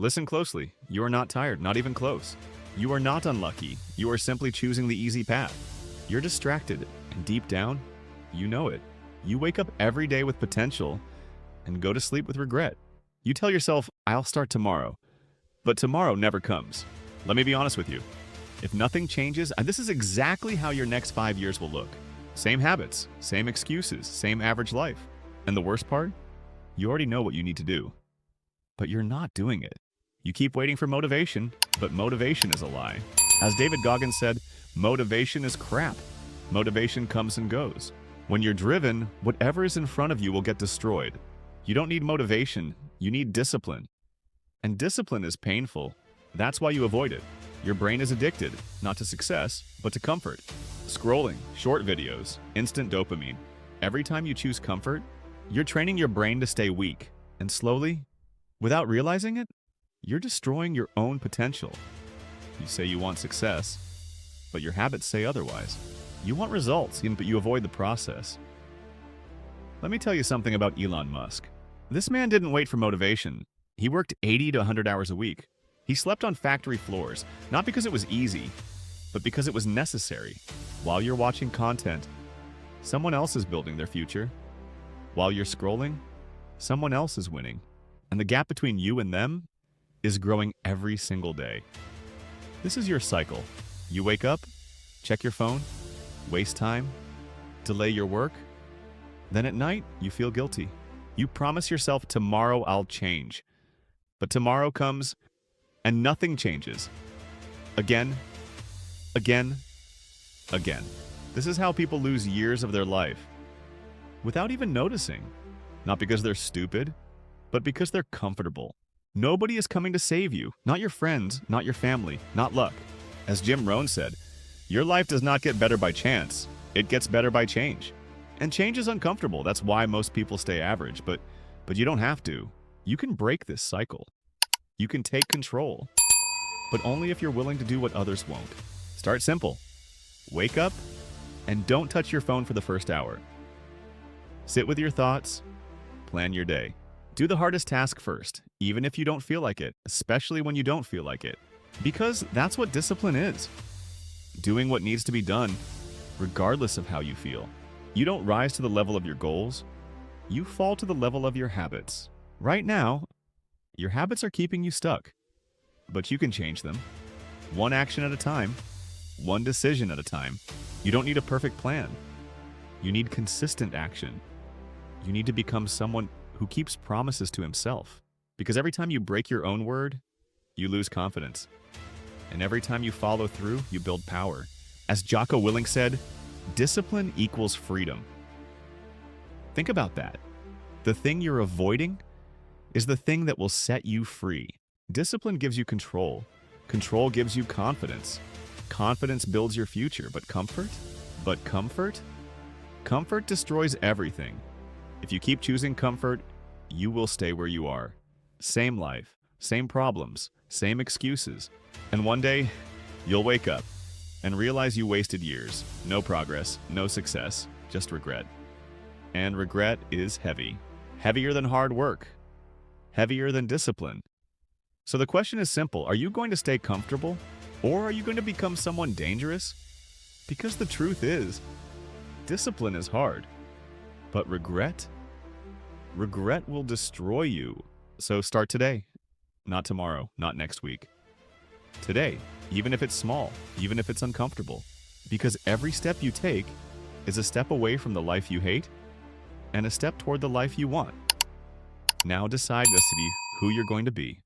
Listen closely. You are not tired, not even close. You are not unlucky. You are simply choosing the easy path. You're distracted, and deep down, you know it. You wake up every day with potential and go to sleep with regret. You tell yourself, I'll start tomorrow. But tomorrow never comes. Let me be honest with you. If nothing changes, and this is exactly how your next 5 years will look. Same habits, same excuses, same average life. And the worst part? You already know what you need to do. But you're not doing it. You keep waiting for motivation, but motivation is a lie. As David Goggins said, motivation is crap. Motivation comes and goes. When you're driven, whatever is in front of you will get destroyed. You don't need motivation, you need discipline. And discipline is painful. That's why you avoid it. Your brain is addicted, not to success, but to comfort. Scrolling, short videos, instant dopamine. Every time you choose comfort, you're training your brain to stay weak. And slowly, without realizing it, you're destroying your own potential. You say you want success, but your habits say otherwise. You want results, but you avoid the process. Let me tell you something about Elon Musk. This man didn't wait for motivation. He worked 80 to 100 hours a week. He slept on factory floors, not because it was easy, but because it was necessary. While you're watching content, someone else is building their future. While you're scrolling, someone else is winning. And the gap between you and them is growing every single day. This is your cycle. You wake up, check your phone, waste time, delay your work. Then at night, you feel guilty. You promise yourself, tomorrow I'll change. But tomorrow comes and nothing changes. Again, again, again. This is how people lose years of their life without even noticing. Not because they're stupid, but because they're comfortable. Nobody is coming to save you. Not your friends, not your family, not luck. As Jim Rohn said, your life does not get better by chance. It gets better by change. And change is uncomfortable. That's why most people stay average. But you don't have to. You can break this cycle. You can take control. But only if you're willing to do what others won't. Start simple. Wake up and don't touch your phone for the first hour. Sit with your thoughts. Plan your day. Do the hardest task first, even if you don't feel like it, especially when you don't feel like it. Because that's what discipline is. Doing what needs to be done, regardless of how you feel. You don't rise to the level of your goals. You fall to the level of your habits. Right now, your habits are keeping you stuck. But you can change them. One action at a time. One decision at a time. You don't need a perfect plan. You need consistent action. You need to become someone who keeps promises to himself. Because every time you break your own word, you lose confidence. And every time you follow through, you build power. As Jocko Willink said, discipline equals freedom. Think about that. The thing you're avoiding is the thing that will set you free. Discipline gives you control. Control gives you confidence. Confidence builds your future, but comfort? Comfort destroys everything. If you keep choosing comfort, you will stay where you are. Same life, same problems, same excuses. And one day, you'll wake up and realize you wasted years. No progress, no success, just regret. And regret is heavy. Heavier than hard work. Heavier than discipline. So the question is simple. Are you going to stay comfortable? Or are you going to become someone dangerous? Because the truth is, discipline is hard. But regret will destroy you. So start today. Not tomorrow, not next week. Today, even if it's small, even if it's uncomfortable. Because every step you take is a step away from the life you hate and a step toward the life you want. Now decide this to be who you're going to be.